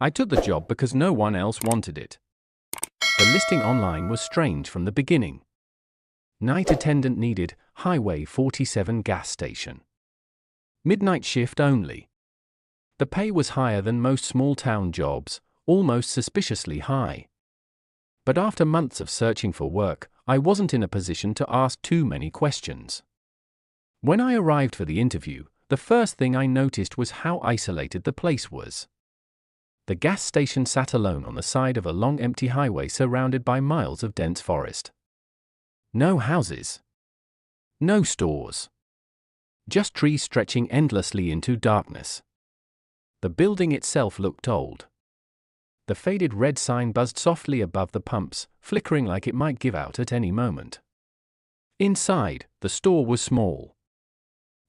I took the job because no one else wanted it. The listing online was strange from the beginning. Night attendant needed, Highway 47 gas station. Midnight shift only. The pay was higher than most small-town jobs, almost suspiciously high. But after months of searching for work, I wasn't in a position to ask too many questions. When I arrived for the interview, the first thing I noticed was how isolated the place was. The gas station sat alone on the side of a long empty highway surrounded by miles of dense forest. No houses. No stores. Just trees stretching endlessly into darkness. The building itself looked old. The faded red sign buzzed softly above the pumps, flickering like it might give out at any moment. Inside, the store was small.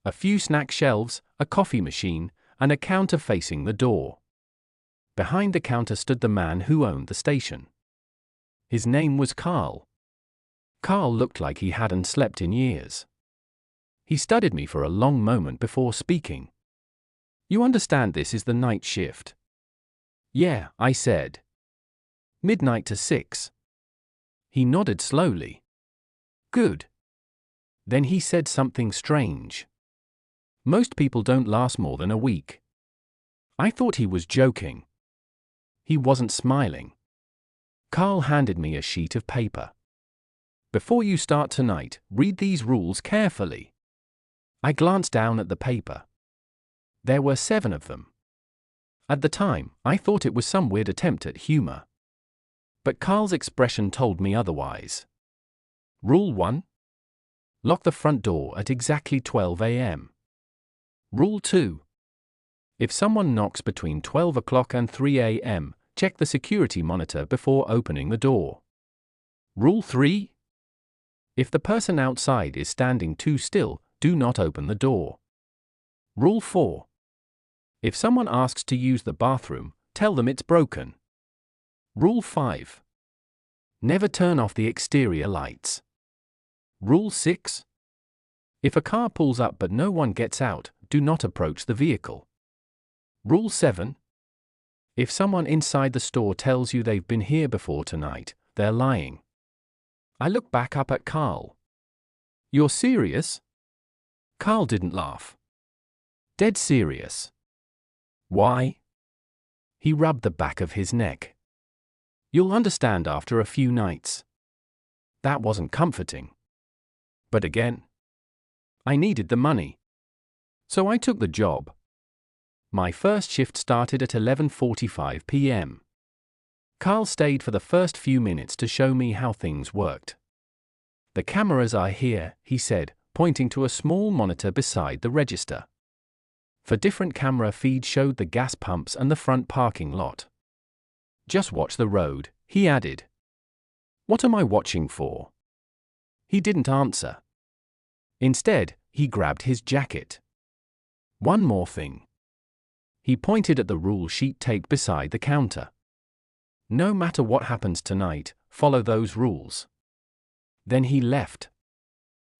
A few snack shelves, a coffee machine, and a counter facing the door. Behind the counter stood the man who owned the station. His name was Carl. Carl looked like he hadn't slept in years. He studied me for a long moment before speaking. "You understand this is the night shift?" "Yeah," I said. "Midnight to 6. He nodded slowly. "Good." Then he said something strange. "Most people don't last more than a week." I thought he was joking. He wasn't smiling. Carl handed me a sheet of paper. "Before you start tonight, read these rules carefully." I glanced down at the paper. There were 7 of them. At the time, I thought it was some weird attempt at humor. But Carl's expression told me otherwise. Rule 1. Lock the front door at exactly 12 a.m. Rule 2. If someone knocks between 12 o'clock and 3 a.m., check the security monitor before opening the door. Rule 3. If the person outside is standing too still, do not open the door. Rule 4. If someone asks to use the bathroom, tell them it's broken. Rule 5. Never turn off the exterior lights. Rule 6. If a car pulls up but no one gets out, do not approach the vehicle. Rule 7. If someone inside the store tells you they've been here before tonight, they're lying. I looked back up at Carl. "You're serious?" Carl didn't laugh. "Dead serious." "Why?" He rubbed the back of his neck. "You'll understand after a few nights." That wasn't comforting. But again, I needed the money. So I took the job. My first shift started at 11:45 p.m. Carl stayed for the first few minutes to show me how things worked. "The cameras are here," he said, pointing to a small monitor beside the register. For different camera feeds showed the gas pumps and the front parking lot. "Just watch the road," he added. "What am I watching for?" He didn't answer. Instead, he grabbed his jacket. "One more thing." He pointed at the rule sheet taped beside the counter. "No matter what happens tonight, follow those rules." Then he left.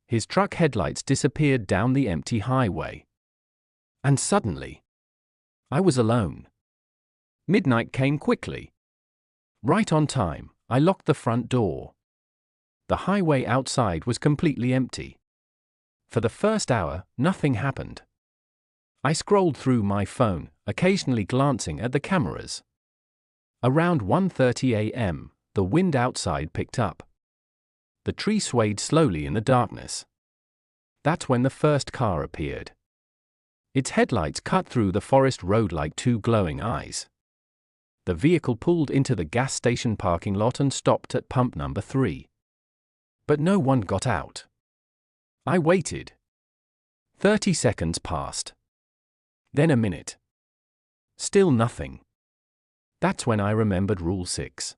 His truck headlights disappeared down the empty highway. And suddenly, I was alone. Midnight came quickly. Right on time, I locked the front door. The highway outside was completely empty. For the first hour, nothing happened. I scrolled through my phone, occasionally glancing at the cameras. Around 1:30 a.m., the wind outside picked up. The tree swayed slowly in the darkness. That's when the first car appeared. Its headlights cut through the forest road like 2 glowing eyes. The vehicle pulled into the gas station parking lot and stopped at pump number 3. But no one got out. I waited. 30 seconds passed. Then a minute. Still nothing. That's when I remembered Rule 6.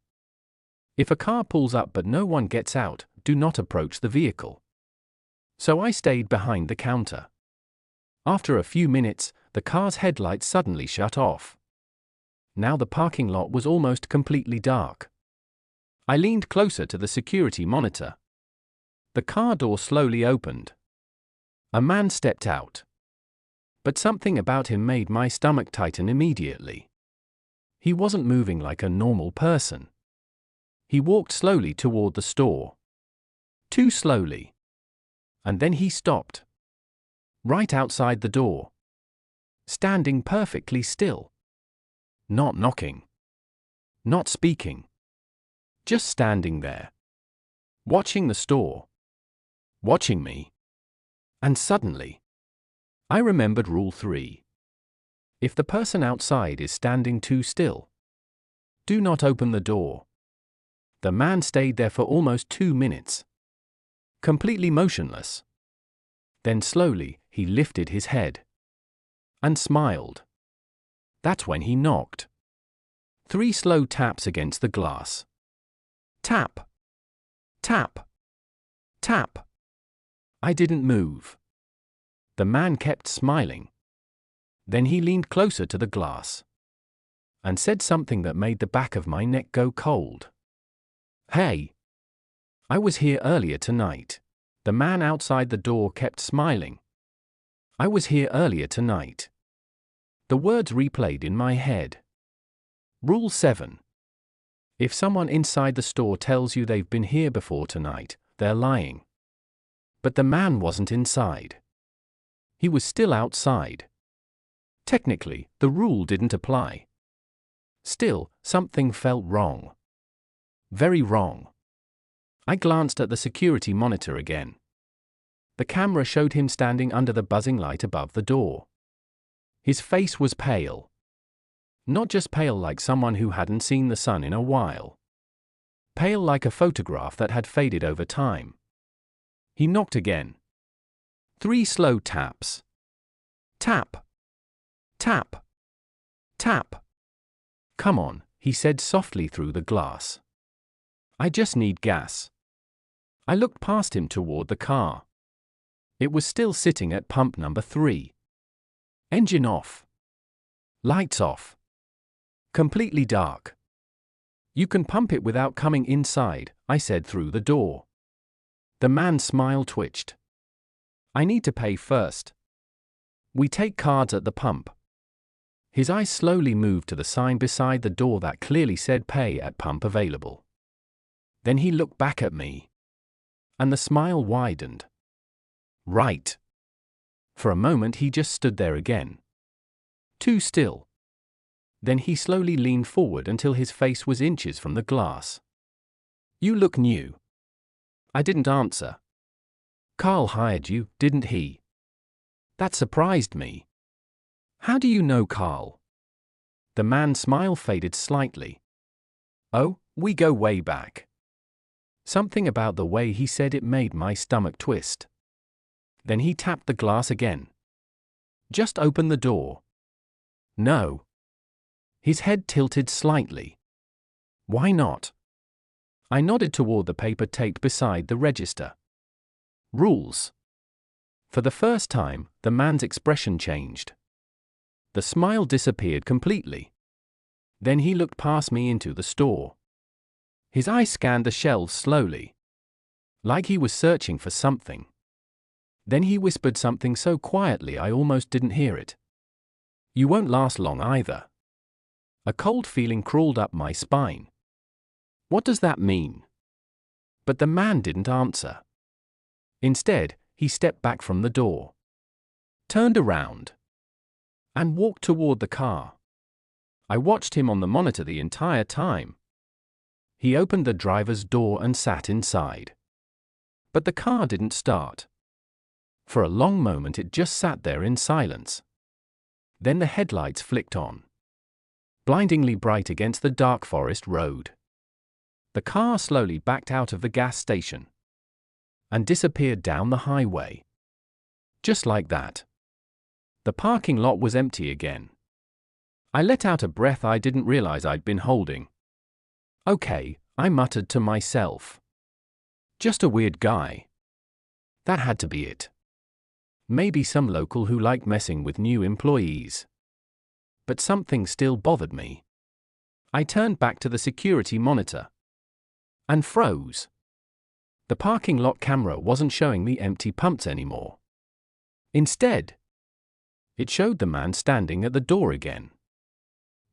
If a car pulls up but no one gets out, do not approach the vehicle. So I stayed behind the counter. After a few minutes, the car's headlights suddenly shut off. Now the parking lot was almost completely dark. I leaned closer to the security monitor. The car door slowly opened. A man stepped out. But something about him made my stomach tighten immediately. He wasn't moving like a normal person. He walked slowly toward the store. Too slowly. And then he stopped. Right outside the door. Standing perfectly still. Not knocking. Not speaking. Just standing there. Watching the store. Watching me. And suddenly, I remembered Rule 3. If the person outside is standing too still, do not open the door. The man stayed there for almost 2 minutes. Completely motionless. Then slowly, he lifted his head. And smiled. That's when he knocked. 3 slow taps against the glass. Tap. Tap. Tap. I didn't move. The man kept smiling. Then he leaned closer to the glass. And said something that made the back of my neck go cold. Hey. I was here earlier tonight. The man outside the door kept smiling. I was here earlier tonight. The words replayed in my head. Rule 7. If someone inside the store tells you they've been here before tonight, they're lying. But the man wasn't inside. He was still outside. Technically, the rule didn't apply. Still, something felt wrong. Very wrong. I glanced at the security monitor again. The camera showed him standing under the buzzing light above the door. His face was pale. Not just pale like someone who hadn't seen the sun in a while. Pale like a photograph that had faded over time. He knocked again. 3 slow taps. Tap. Tap. Tap. Come on, he said softly through the glass. I just need gas. I looked past him toward the car. It was still sitting at pump number 3. Engine off. Lights off. Completely dark. You can pump it without coming inside, I said through the door. The man's smile twitched. I need to pay first. We take cards at the pump. His eyes slowly moved to the sign beside the door that clearly said pay at pump available. Then he looked back at me. And the smile widened. Right. For a moment he just stood there again. Too still. Then he slowly leaned forward until his face was inches from the glass. You look new. I didn't answer. Carl hired you, didn't he? That surprised me. How do you know Carl? The man's smile faded slightly. Oh, we go way back. Something about the way he said it made my stomach twist. Then he tapped the glass again. Just open the door. No. His head tilted slightly. Why not? I nodded toward the paper taped beside the register. Rules. For the first time, the man's expression changed. The smile disappeared completely. Then he looked past me into the store. His eyes scanned the shelves slowly. Like he was searching for something. Then he whispered something so quietly I almost didn't hear it. You won't last long either. A cold feeling crawled up my spine. What does that mean? But the man didn't answer. Instead, he stepped back from the door. Turned around. And walked toward the car. I watched him on the monitor the entire time. He opened the driver's door and sat inside. But the car didn't start. For a long moment it just sat there in silence. Then the headlights flicked on. Blindingly bright against the dark forest road. The car slowly backed out of the gas station. And disappeared down the highway. Just like that. The parking lot was empty again. I let out a breath I didn't realize I'd been holding. Okay, I muttered to myself. Just a weird guy. That had to be it. Maybe some local who liked messing with new employees. But something still bothered me. I turned back to the security monitor. And froze. The parking lot camera wasn't showing me empty pumps anymore. Instead, it showed the man standing at the door again.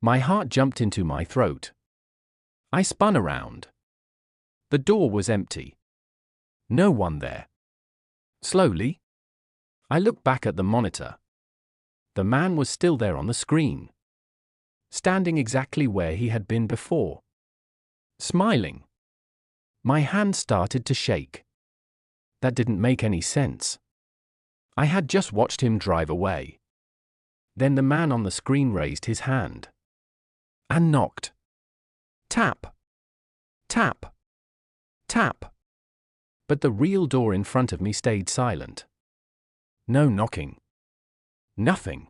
My heart jumped into my throat. I spun around. The door was empty. No one there. Slowly, I looked back at the monitor. The man was still there on the screen, standing exactly where he had been before, smiling. My hand started to shake. That didn't make any sense. I had just watched him drive away. Then the man on the screen raised his hand and knocked. Tap. Tap. Tap. But the real door in front of me stayed silent. No knocking. Nothing.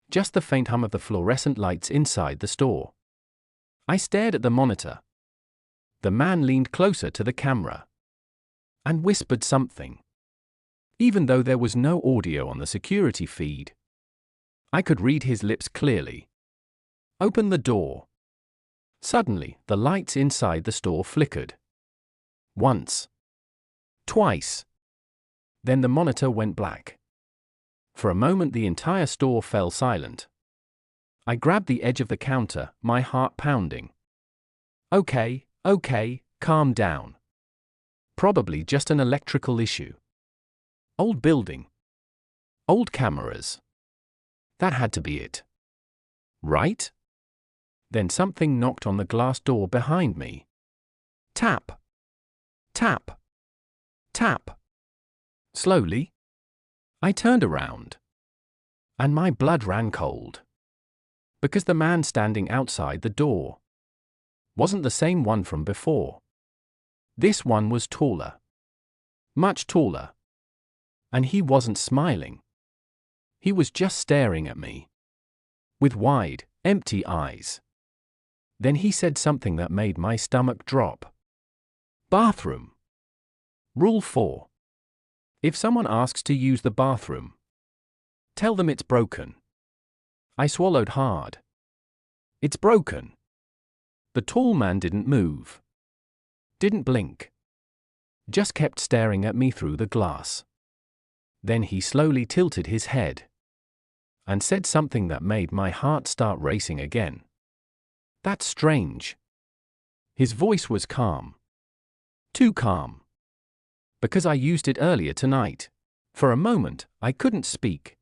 Just the faint hum of the fluorescent lights inside the store. I stared at the monitor. The man leaned closer to the camera and whispered something. Even though there was no audio on the security feed, I could read his lips clearly. Open the door. Suddenly, the lights inside the store flickered. Once. Twice. Then the monitor went black. For a moment the entire store fell silent. I grabbed the edge of the counter, my heart pounding. Okay, calm down. Probably just an electrical issue. Old building. Old cameras. That had to be it. Right? Then something knocked on the glass door behind me. Tap. Tap. Tap. Slowly, I turned around. And my blood ran cold. Because the man standing outside the door wasn't the same one from before. This one was taller. Much taller. And he wasn't smiling. He was just staring at me. With wide, empty eyes. Then he said something that made my stomach drop. Bathroom. Rule 4. If someone asks to use the bathroom, tell them it's broken. I swallowed hard. It's broken. The tall man didn't move. Didn't blink. Just kept staring at me through the glass. Then he slowly tilted his head and said something that made my heart start racing again. That's strange. His voice was calm. Too calm. Because I used it earlier tonight. For a moment, I couldn't speak.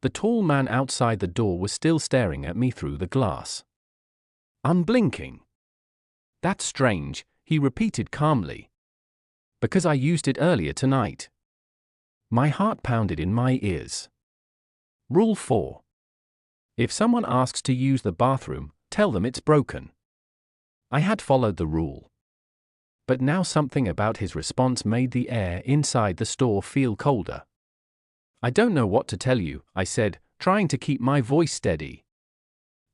The tall man outside the door was still staring at me through the glass. Unblinking. That's strange, he repeated calmly. Because I used it earlier tonight. My heart pounded in my ears. Rule 4. If someone asks to use the bathroom, tell them it's broken. I had followed the rule. But now something about his response made the air inside the store feel colder. I don't know what to tell you, I said, trying to keep my voice steady.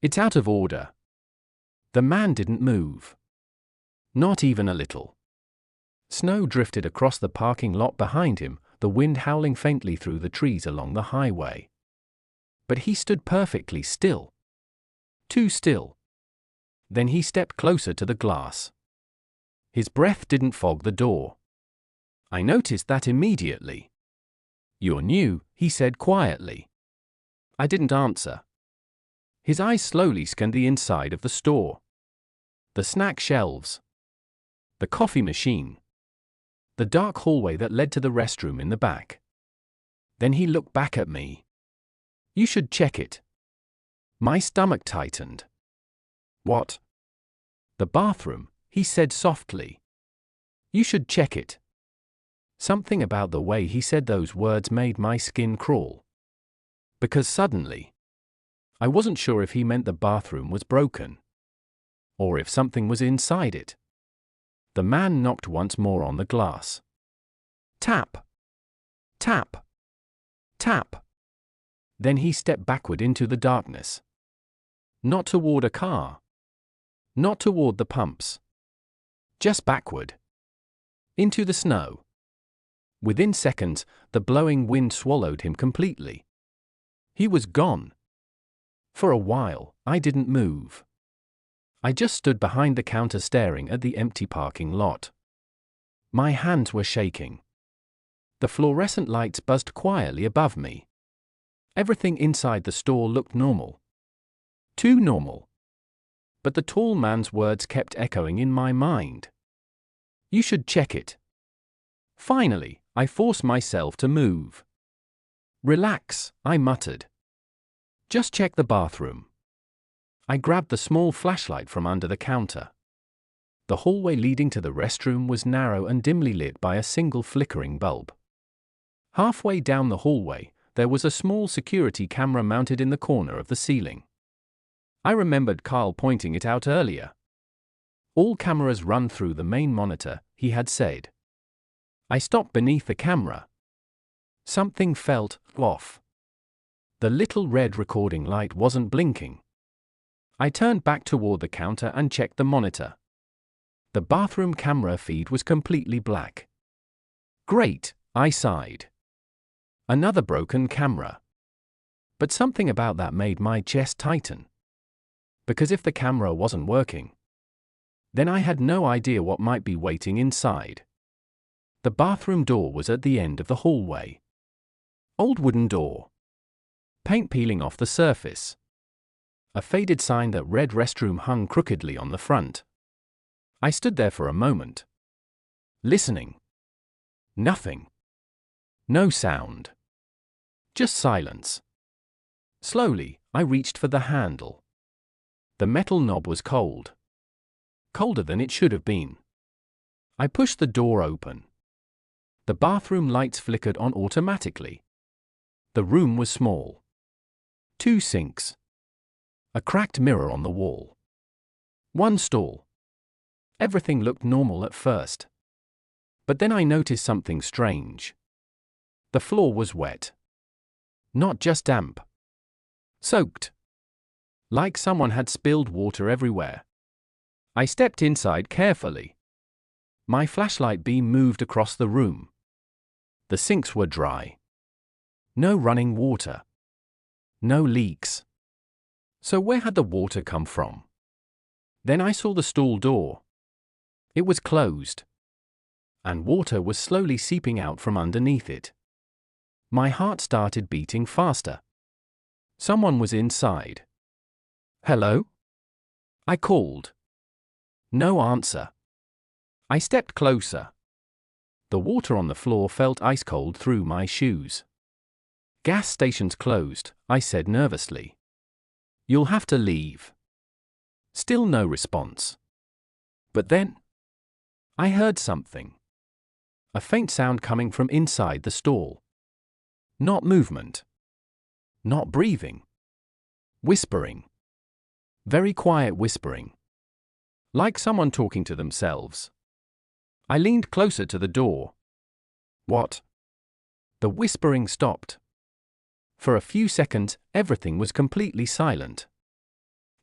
It's out of order. The man didn't move. Not even a little. Snow drifted across the parking lot behind him, the wind howling faintly through the trees along the highway. But he stood perfectly still. Too still. Then he stepped closer to the glass. His breath didn't fog the door. I noticed that immediately. You're new, he said quietly. I didn't answer. His eyes slowly scanned the inside of the store. The snack shelves. The coffee machine. The dark hallway that led to the restroom in the back. Then he looked back at me. You should check it. My stomach tightened. What? The bathroom, he said softly. You should check it. Something about the way he said those words made my skin crawl. Because suddenly, I wasn't sure if he meant the bathroom was broken. Or if something was inside it. The man knocked once more on the glass. Tap. Tap. Tap. Then he stepped backward into the darkness. Not toward a car. Not toward the pumps. Just backward. Into the snow. Within seconds, the blowing wind swallowed him completely. He was gone. For a while, I didn't move. I just stood behind the counter staring at the empty parking lot. My hands were shaking. The fluorescent lights buzzed quietly above me. Everything inside the store looked normal. Too normal. But the tall man's words kept echoing in my mind. You should check it. Finally, I forced myself to move. Relax, I muttered. Just check the bathroom. I grabbed the small flashlight from under the counter. The hallway leading to the restroom was narrow and dimly lit by a single flickering bulb. Halfway down the hallway, there was a small security camera mounted in the corner of the ceiling. I remembered Carl pointing it out earlier. All cameras run through the main monitor, he had said. I stopped beneath the camera. Something felt off. The little red recording light wasn't blinking. I turned back toward the counter and checked the monitor. The bathroom camera feed was completely black. Great, I sighed. Another broken camera. But something about that made my chest tighten. Because if the camera wasn't working, then I had no idea what might be waiting inside. The bathroom door was at the end of the hallway. Old wooden door. Paint peeling off the surface. A faded sign that read restroom hung crookedly on the front. I stood there for a moment. Listening. Nothing. No sound. Just silence. Slowly, I reached for the handle. The metal knob was cold. Colder than it should have been. I pushed the door open. The bathroom lights flickered on automatically. The room was small. 2 sinks. A cracked mirror on the wall. 1 stall. Everything looked normal at first. But then I noticed something strange. The floor was wet. Not just damp. Soaked. Like someone had spilled water everywhere. I stepped inside carefully. My flashlight beam moved across the room. The sinks were dry. No running water. No leaks. So where had the water come from? Then I saw the stall door. It was closed. And water was slowly seeping out from underneath it. My heart started beating faster. Someone was inside. Hello? I called. No answer. I stepped closer. The water on the floor felt ice cold through my shoes. Gas station's closed, I said nervously. You'll have to leave. Still no response. But then, I heard something. A faint sound coming from inside the stall. Not movement. Not breathing. Whispering. Very quiet whispering. Like someone talking to themselves. I leaned closer to the door. What? The whispering stopped. For a few seconds, everything was completely silent.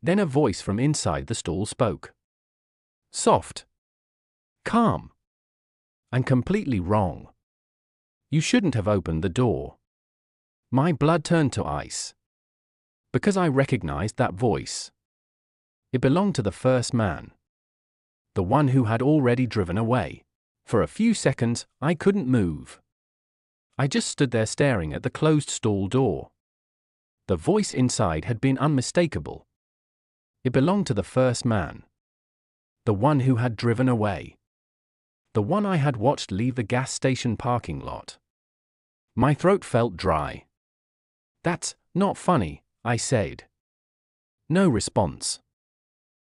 Then a voice from inside the stall spoke. Soft. Calm. And completely wrong. You shouldn't have opened the door. My blood turned to ice. Because I recognized that voice. It belonged to the first man. The one who had already driven away. For a few seconds, I couldn't move. I just stood there staring at the closed stall door. The voice inside had been unmistakable. It belonged to the first man. The one who had driven away. The one I had watched leave the gas station parking lot. My throat felt dry. That's not funny, I said. No response.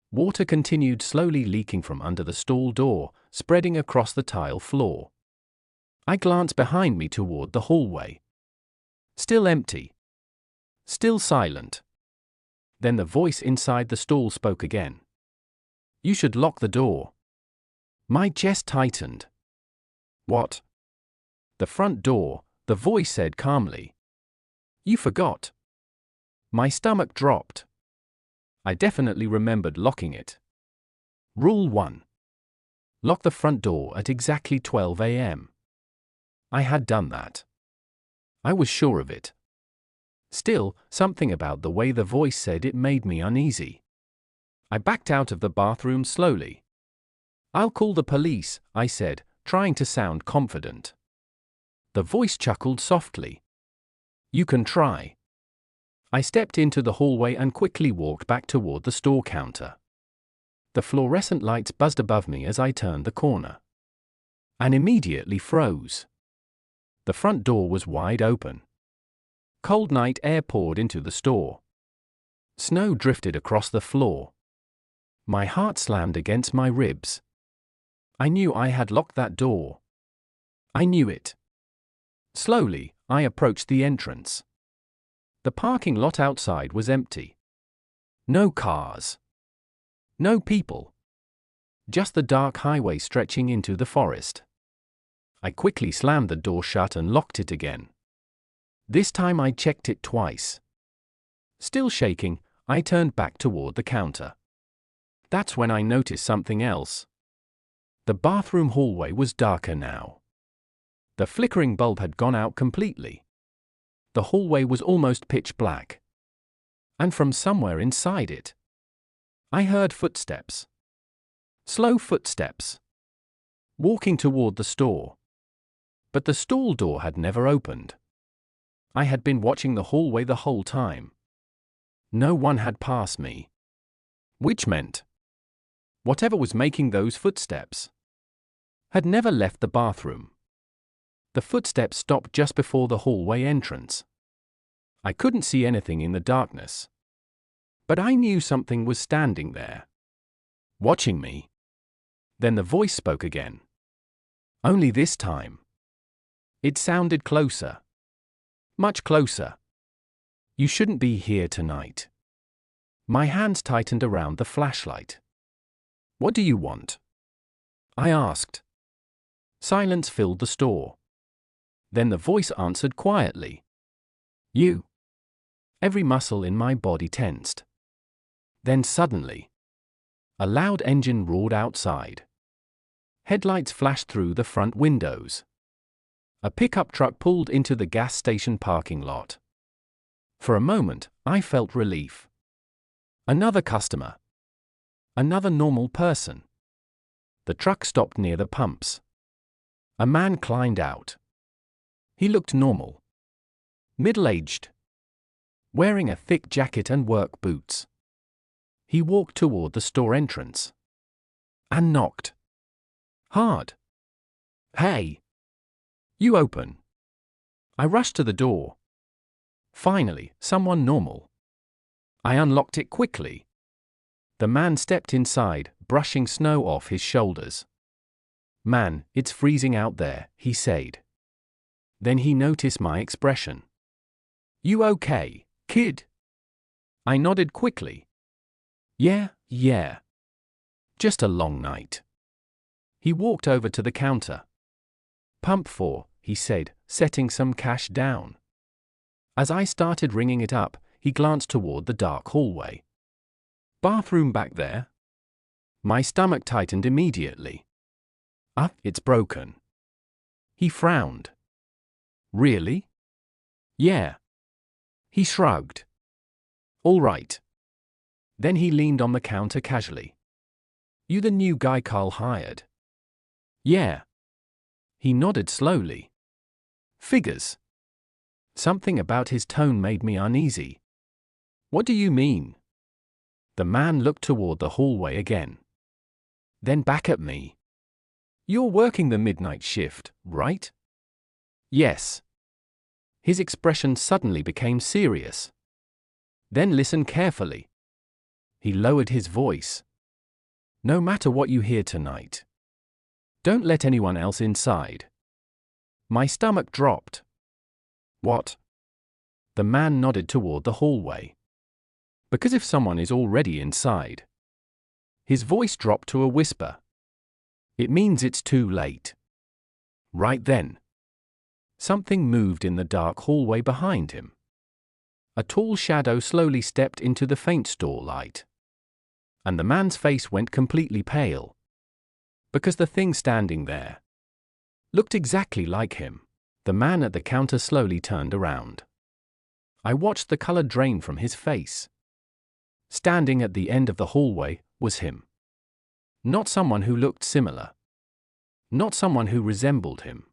Water continued slowly leaking from under the stall door, spreading across the tile floor. I glanced behind me toward the hallway. Still empty. Still silent. Then the voice inside the stall spoke again. You should lock the door. My chest tightened. What? The front door, the voice said calmly. You forgot. My stomach dropped. I definitely remembered locking it. Rule 1. Lock the front door at exactly 12 a.m. I had done that. I was sure of it. Still, something about the way the voice said it made me uneasy. I backed out of the bathroom slowly. I'll call the police, I said, trying to sound confident. The voice chuckled softly. You can try. I stepped into the hallway and quickly walked back toward the store counter. The fluorescent lights buzzed above me as I turned the corner. And immediately froze. The front door was wide open. Cold night air poured into the store. Snow drifted across the floor. My heart slammed against my ribs. I knew I had locked that door. I knew it. Slowly, I approached the entrance. The parking lot outside was empty. No cars. No people. Just the dark highway stretching into the forest. I quickly slammed the door shut and locked it again. This time I checked it twice. Still shaking, I turned back toward the counter. That's when I noticed something else. The bathroom hallway was darker now. The flickering bulb had gone out completely. The hallway was almost pitch black. And from somewhere inside it, I heard footsteps. Slow footsteps. Walking toward the store. But the stall door had never opened. I had been watching the hallway the whole time. No one had passed me. Which meant whatever was making those footsteps had never left the bathroom. The footsteps stopped just before the hallway entrance. I couldn't see anything in the darkness. But I knew something was standing there, watching me. Then the voice spoke again. Only this time. It sounded closer. Much closer. You shouldn't be here tonight. My hands tightened around the flashlight. What do you want? I asked. Silence filled the store. Then the voice answered quietly. You. Every muscle in my body tensed. Then suddenly, a loud engine roared outside. Headlights flashed through the front windows. A pickup truck pulled into the gas station parking lot. For a moment, I felt relief. Another customer. Another normal person. The truck stopped near the pumps. A man climbed out. He looked normal. Middle-aged. Wearing a thick jacket and work boots. He walked toward the store entrance. And knocked. Hard. Hey! You open. I rushed to the door. Finally, someone normal. I unlocked it quickly. The man stepped inside, brushing snow off his shoulders. Man, it's freezing out there, he said. Then he noticed my expression. You okay, kid? I nodded quickly. Yeah. Just a long night. He walked over to the counter. Pump 4, he said, setting some cash down. As I started ringing it up, he glanced toward the dark hallway. Bathroom back there? My stomach tightened immediately. It's broken. He frowned. Really? Yeah. He shrugged. All right. Then he leaned on the counter casually. You the new guy Carl hired? Yeah. He nodded slowly. Figures. Something about his tone made me uneasy. What do you mean? The man looked toward the hallway again. Then back at me. You're working the midnight shift, right? Yes. His expression suddenly became serious. Then listen carefully. He lowered his voice. No matter what you hear tonight, don't let anyone else inside. My stomach dropped. What? The man nodded toward the hallway. Because if someone is already inside. His voice dropped to a whisper. It means it's too late. Right then, something moved in the dark hallway behind him. A tall shadow slowly stepped into the faint store light. And the man's face went completely pale. Because the thing standing there looked exactly like him. The man at the counter slowly turned around. I watched the color drain from his face. Standing at the end of the hallway was him. Not someone who looked similar. Not someone who resembled him.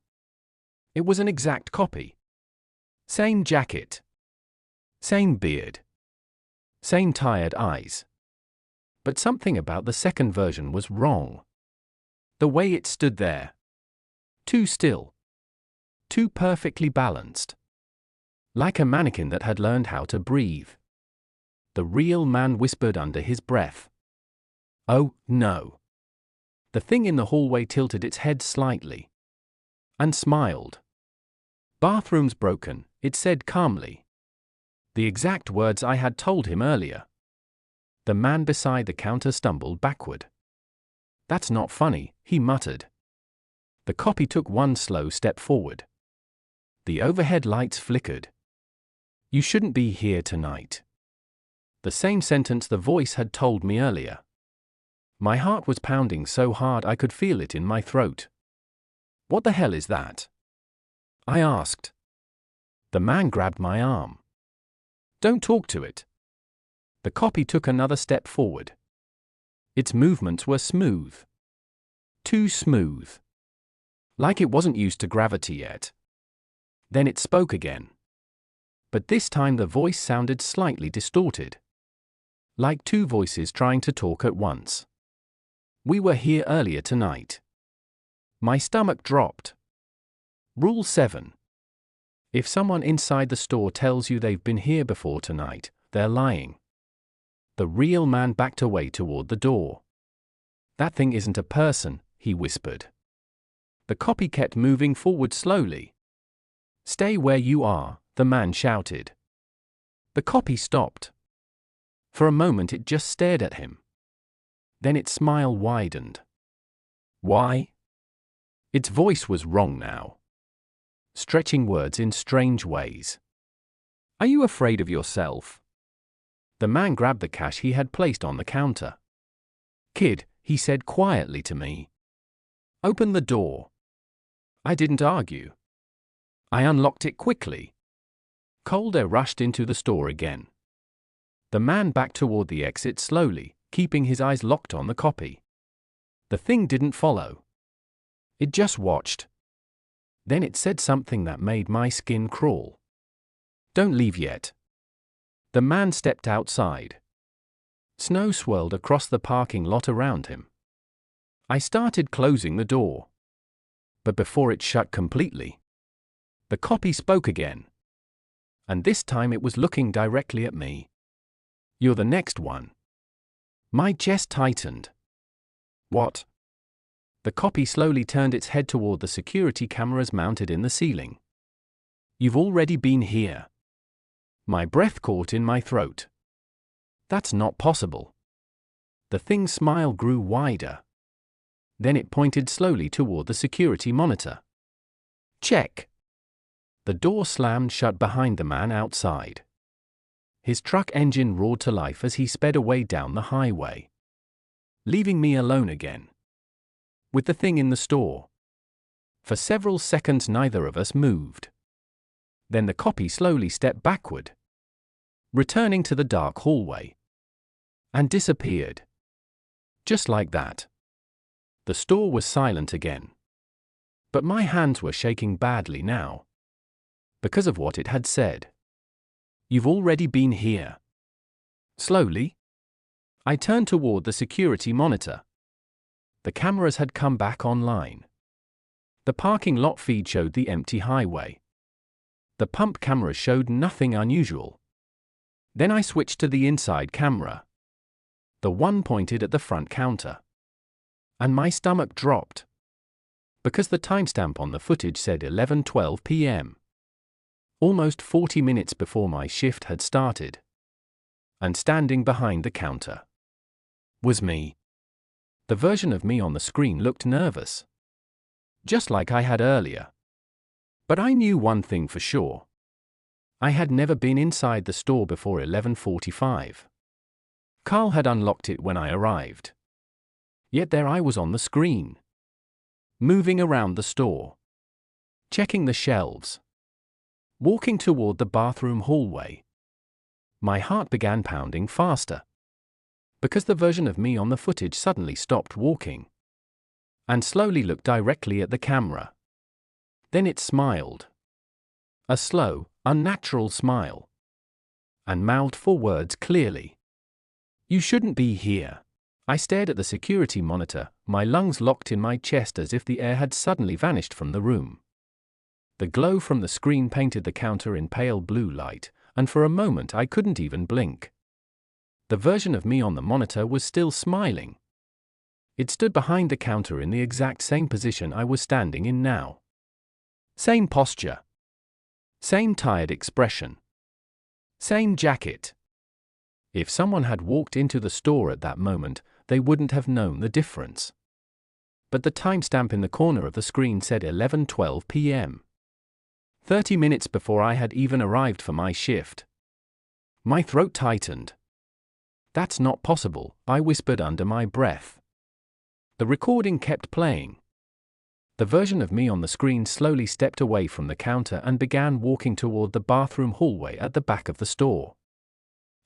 It was an exact copy. Same jacket. Same beard. Same tired eyes. But something about the second version was wrong. The way it stood there. Too still. Too perfectly balanced. Like a mannequin that had learned how to breathe. The real man whispered under his breath. "Oh, no." The thing in the hallway tilted its head slightly. And smiled. "Bathroom's broken," it said calmly. The exact words I had told him earlier. The man beside the counter stumbled backward. "That's not funny," he muttered. The copy took one slow step forward. The overhead lights flickered. "You shouldn't be here tonight." The same sentence the voice had told me earlier. My heart was pounding so hard I could feel it in my throat. "What the hell is that?" I asked. The man grabbed my arm. "Don't talk to it." The copy took another step forward. Its movements were smooth. Too smooth. Like it wasn't used to gravity yet. Then it spoke again. But this time the voice sounded slightly distorted. Like two voices trying to talk at once. "We were here earlier tonight." My stomach dropped. Rule 7. If someone inside the store tells you they've been here before tonight, they're lying. The real man backed away toward the door. "That thing isn't a person," he whispered. The copy kept moving forward slowly. "Stay where you are," the man shouted. The copy stopped. For a moment it just stared at him. Then its smile widened. "Why?" Its voice was wrong now. Stretching words in strange ways. "Are you afraid of yourself?" The man grabbed the cash he had placed on the counter. "Kid," he said quietly to me. "Open the door." I didn't argue. I unlocked it quickly. Cold air rushed into the store again. The man backed toward the exit slowly, keeping his eyes locked on the copy. The thing didn't follow. It just watched. Then it said something that made my skin crawl. "Don't leave yet." The man stepped outside. Snow swirled across the parking lot around him. I started closing the door. But before it shut completely, the copy spoke again. And this time it was looking directly at me. "You're the next one." My chest tightened. "What?" The copy slowly turned its head toward the security cameras mounted in the ceiling. "You've already been here." My breath caught in my throat. "That's not possible." The thing's smile grew wider. Then it pointed slowly toward the security monitor. "Check." The door slammed shut behind the man outside. His truck engine roared to life as he sped away down the highway, leaving me alone again with the thing in the store. For several seconds neither of us moved. Then the copy slowly stepped backward, returning to the dark hallway, and disappeared. Just like that. The store was silent again. But my hands were shaking badly now. Because of what it had said. "You've already been here." Slowly, I turned toward the security monitor. The cameras had come back online. The parking lot feed showed the empty highway. The pump camera showed nothing unusual. Then I switched to the inside camera. The one pointed at the front counter. And my stomach dropped. Because the timestamp on the footage said 11:12 p.m. Almost 40 minutes before my shift had started. And standing behind the counter was me. The version of me on the screen looked nervous. Just like I had earlier. But I knew one thing for sure. I had never been inside the store before 11:45. Carl had unlocked it when I arrived. Yet there I was on the screen. Moving around the store. Checking the shelves. Walking toward the bathroom hallway. My heart began pounding faster. Because the version of me on the footage suddenly stopped walking. And slowly looked directly at the camera. Then it smiled. A slow, unnatural smile. and mouthed 4 words clearly. "You shouldn't be here." I stared at the security monitor, my lungs locked in my chest as if the air had suddenly vanished from the room. The glow from the screen painted the counter in pale blue light, and for a moment I couldn't even blink. The version of me on the monitor was still smiling. It stood behind the counter in the exact same position I was standing in now. Same posture. Same tired expression. Same jacket. If someone had walked into the store at that moment, they wouldn't have known the difference. But the timestamp in the corner of the screen said 11:12 p.m. 30 minutes before I had even arrived for my shift. My throat tightened. "That's not possible," I whispered under my breath. The recording kept playing. The version of me on the screen slowly stepped away from the counter and began walking toward the bathroom hallway at the back of the store.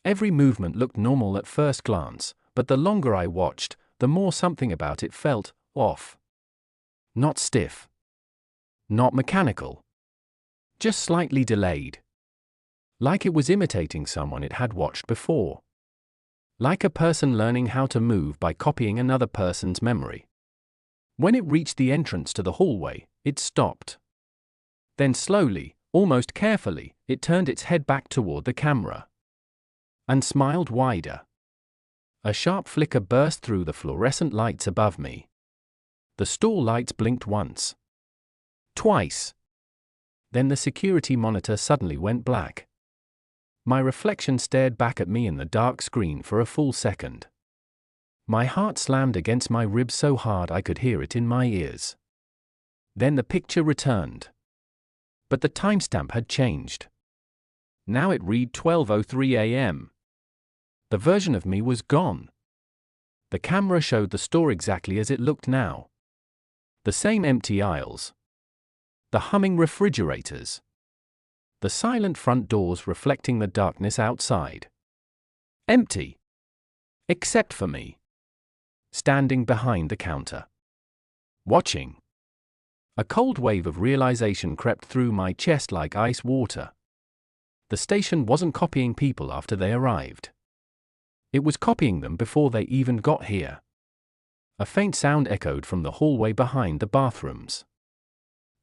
Every movement looked normal at first glance, but the longer I watched, the more something about it felt off. Not stiff. Not mechanical. Just slightly delayed. Like it was imitating someone it had watched before. Like a person learning how to move by copying another person's memory. When it reached the entrance to the hallway, it stopped. Then slowly, almost carefully, it turned its head back toward the camera. And smiled wider. A sharp flicker burst through the fluorescent lights above me. The store lights blinked once. Twice. Then the security monitor suddenly went black. My reflection stared back at me in the dark screen for a full second. My heart slammed against my ribs so hard I could hear it in my ears. Then the picture returned. But the timestamp had changed. Now it read 12:03 a.m. The version of me was gone. The camera showed the store exactly as it looked now. The same empty aisles. The humming refrigerators. The silent front doors reflecting the darkness outside. Empty. Except for me. Standing behind the counter. Watching. A cold wave of realization crept through my chest like ice water. The station wasn't copying people after they arrived. It was copying them before they even got here. A faint sound echoed from the hallway behind the bathrooms.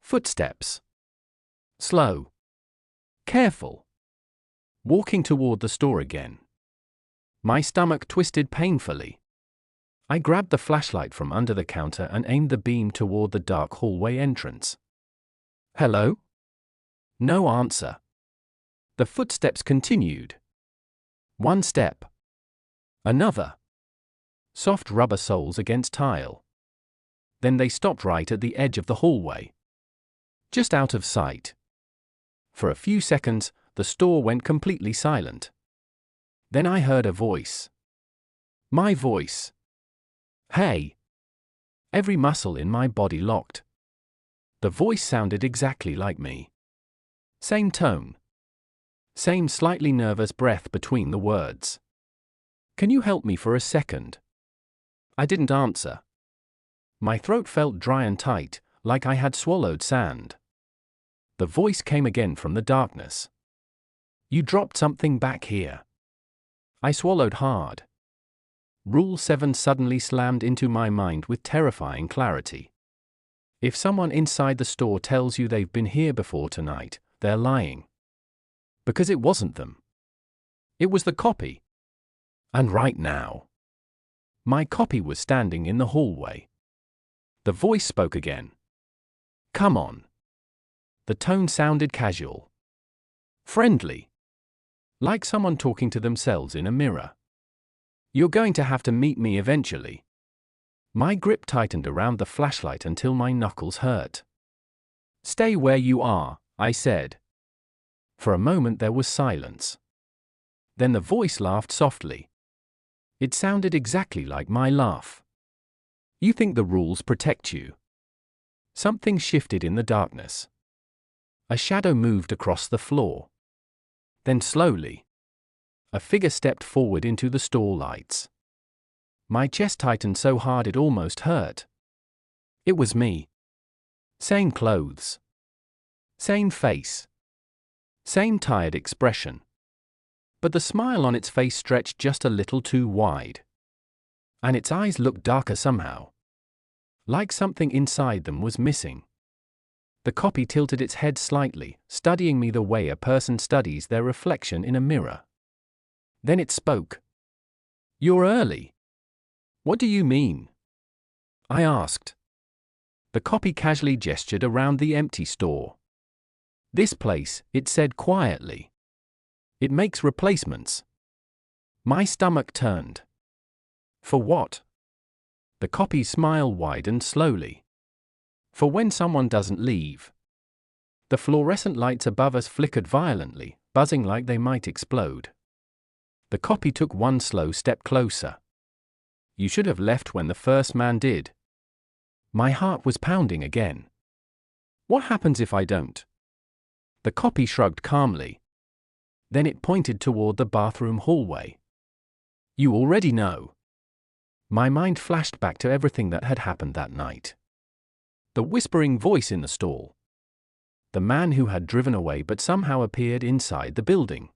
Footsteps. Slow. Careful. Walking toward the store again. My stomach twisted painfully. I grabbed the flashlight from under the counter and aimed the beam toward the dark hallway entrance. Hello? No answer. The footsteps continued. One step. Another. Soft rubber soles against tile. Then they stopped right at the edge of the hallway. Just out of sight. For a few seconds, the store went completely silent. Then I heard a voice. My voice. Hey. Every muscle in my body locked. The voice sounded exactly like me. Same tone. Same slightly nervous breath between the words. Can you help me for a second? I didn't answer. My throat felt dry and tight, like I had swallowed sand. The voice came again from the darkness. You dropped something back here. I swallowed hard. Rule 7 suddenly slammed into my mind with terrifying clarity. If someone inside the store tells you they've been here before tonight, they're lying. Because it wasn't them. It was the copy. And right now, my copy was standing in the hallway. The voice spoke again. Come on. The tone sounded casual. Friendly. Like someone talking to themselves in a mirror. You're going to have to meet me eventually. My grip tightened around the flashlight until my knuckles hurt. Stay where you are, I said. For a moment there was silence. Then the voice laughed softly. It sounded exactly like my laugh. You think the rules protect you? Something shifted in the darkness. A shadow moved across the floor. Then slowly, a figure stepped forward into the store lights. My chest tightened so hard it almost hurt. It was me. Same clothes. Same face. Same tired expression. But the smile on its face stretched just a little too wide. And its eyes looked darker somehow. Like something inside them was missing. The copy tilted its head slightly, studying me the way a person studies their reflection in a mirror. Then it spoke. "You're early." "What do you mean?" I asked. The copy casually gestured around the empty store. "This place," it said quietly. "It makes replacements." My stomach turned. "For what?" The copy's smile widened slowly. "For when someone doesn't leave." The fluorescent lights above us flickered violently, buzzing like they might explode. The copy took one slow step closer. "You should have left when the first man did." My heart was pounding again. "What happens if I don't?" The copy shrugged calmly. Then it pointed toward the bathroom hallway. "You already know." My mind flashed back to everything that had happened that night. The whispering voice in the stall. The man who had driven away but somehow appeared inside the building.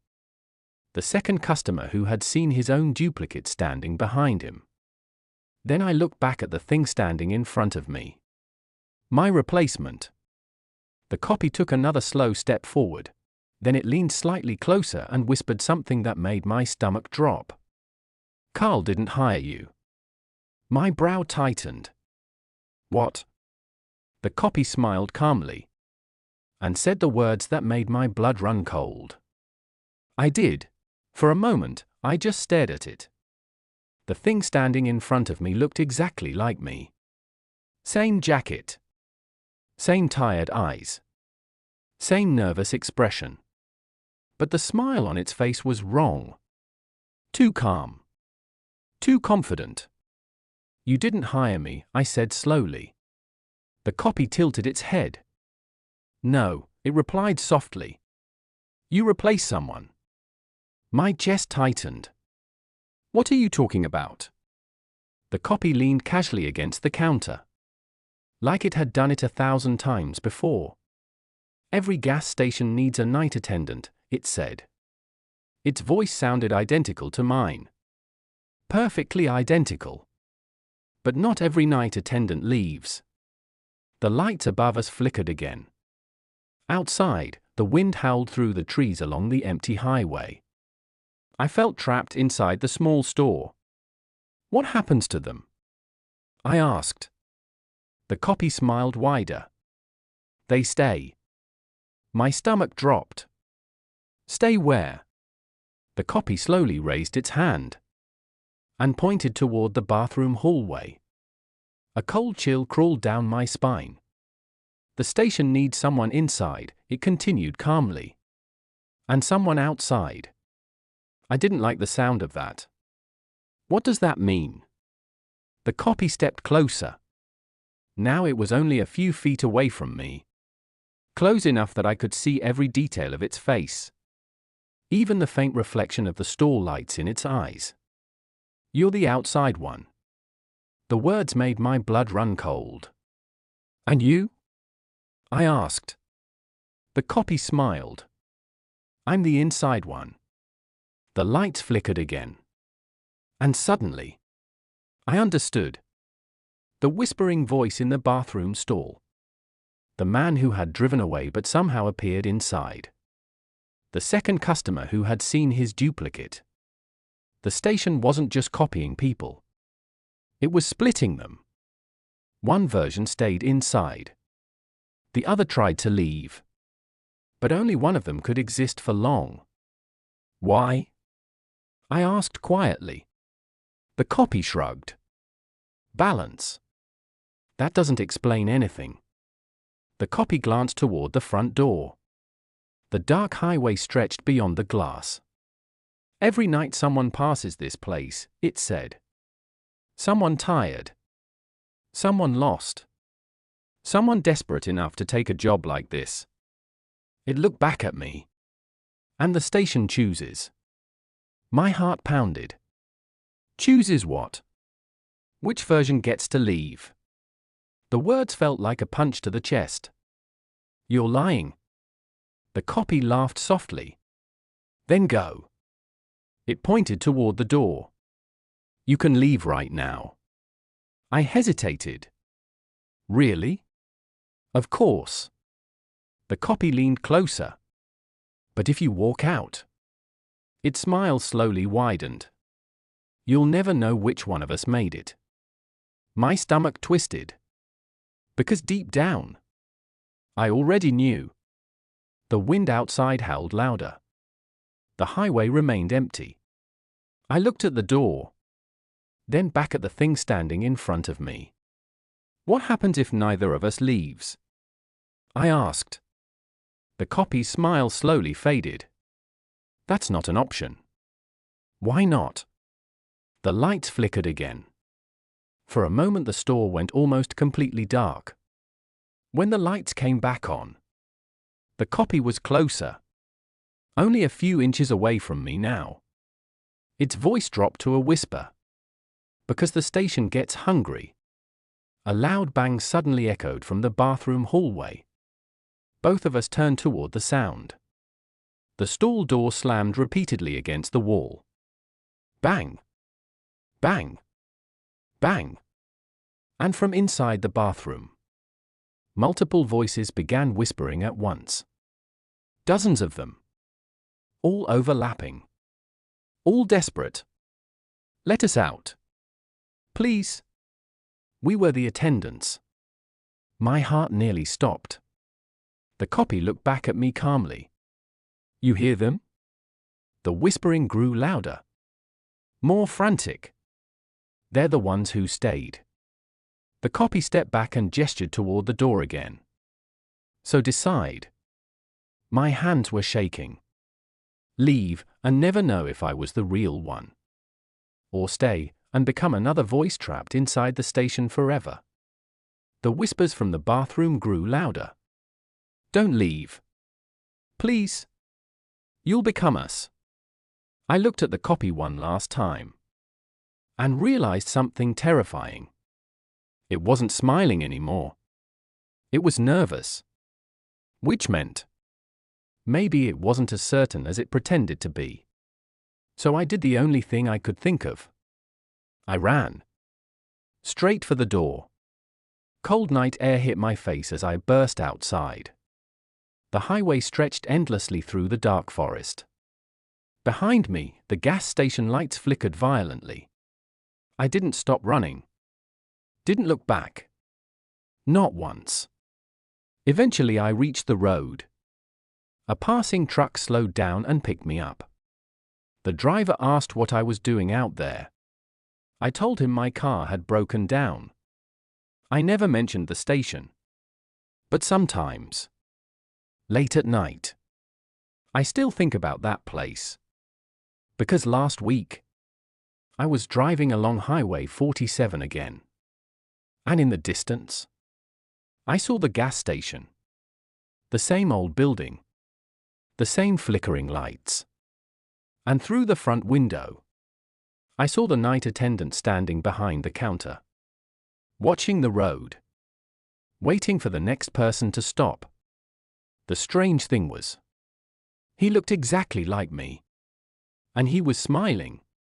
The second customer who had seen his own duplicate standing behind him. Then I looked back at the thing standing in front of me. My replacement. The copy took another slow step forward. Then it leaned slightly closer and whispered something that made my stomach drop. "Carl didn't hire you." My brow tightened. "What?" The copy smiled calmly. And said the words that made my blood run cold. "I did." For a moment, I just stared at it. The thing standing in front of me looked exactly like me. Same jacket. Same tired eyes. Same nervous expression. But the smile on its face was wrong. Too calm. Too confident. "You didn't hire me," I said slowly. The copy tilted its head. "No," it replied softly. "You replace someone." My chest tightened. "What are you talking about?" The copy leaned casually against the counter. Like it had done it 1,000 times before. "Every gas station needs a night attendant," it said. Its voice sounded identical to mine. Perfectly identical. But not every night attendant leaves. The lights above us flickered again. Outside, the wind howled through the trees along the empty highway. I felt trapped inside the small store. "What happens to them?" I asked. The copy smiled wider. "They stay." My stomach dropped. "Stay where?" The copy slowly raised its hand and pointed toward the bathroom hallway. A cold chill crawled down my spine. "The station needs someone inside," it continued calmly. "And someone outside." I didn't like the sound of that. "What does that mean?" The copy stepped closer. Now it was only a few feet away from me. Close enough that I could see every detail of its face. Even the faint reflection of the store lights in its eyes. "You're the outside one." The words made my blood run cold. "And you?" I asked. The copy smiled. "I'm the inside one." The lights flickered again. And suddenly, I understood. The whispering voice in the bathroom stall. The man who had driven away but somehow appeared inside. The second customer who had seen his duplicate. The station wasn't just copying people. It was splitting them. One version stayed inside. The other tried to leave. But only one of them could exist for long. "Why?" I asked quietly. The copy shrugged. "Balance. That doesn't explain anything." The copy glanced toward the front door. The dark highway stretched beyond the glass. "Every night someone passes this place," it said. "Someone tired. Someone lost. Someone desperate enough to take a job like this." It looked back at me. "And the station chooses." My heart pounded. "Chooses what?" "Which version gets to leave?" The words felt like a punch to the chest. "You're lying." The copy laughed softly. "Then go." It pointed toward the door. "You can leave right now." I hesitated. "Really?" "Of course." The copy leaned closer. "But if you walk out?" Its smile slowly widened. "You'll never know which one of us made it." My stomach twisted. Because deep down, I already knew. The wind outside howled louder. The highway remained empty. I looked at the door, then back at the thing standing in front of me. "What happens if neither of us leaves?" I asked. The copy's smile slowly faded. "That's not an option." "Why not?" The lights flickered again. For a moment the store went almost completely dark. When the lights came back on, the copy was closer. Only a few inches away from me now. Its voice dropped to a whisper. "Because the station gets hungry." A loud bang suddenly echoed from the bathroom hallway. Both of us turned toward the sound. The stall door slammed repeatedly against the wall. Bang! Bang! Bang! And from inside the bathroom, multiple voices began whispering at once. Dozens of them. All overlapping. All desperate. "Let us out. Please." We were the attendants. My heart nearly stopped. The copy looked back at me calmly. "You hear them?" The whispering grew louder. More frantic. "They're the ones who stayed." The copy stepped back and gestured toward the door again. "So decide." My hands were shaking. Leave, and never know if I was the real one. Or stay, and become another voice trapped inside the station forever. The whispers from the bathroom grew louder. "Don't leave. Please. You'll become us." I looked at the copy one last time. And realized something terrifying. It wasn't smiling anymore. It was nervous. Which meant maybe it wasn't as certain as it pretended to be. So I did the only thing I could think of. I ran. Straight for the door. Cold night air hit my face as I burst outside. The highway stretched endlessly through the dark forest. Behind me, the gas station lights flickered violently. I didn't stop running. Didn't look back. Not once. Eventually I reached the road. A passing truck slowed down and picked me up. The driver asked what I was doing out there. I told him my car had broken down. I never mentioned the station. But sometimes, late at night, I still think about that place. Because last week, I was driving along Highway 47 again. And in the distance, I saw the gas station. The same old building. The same flickering lights. And through the front window, I saw the night attendant standing behind the counter, watching the road, waiting for the next person to stop. The strange thing was, he looked exactly like me. And he was smiling.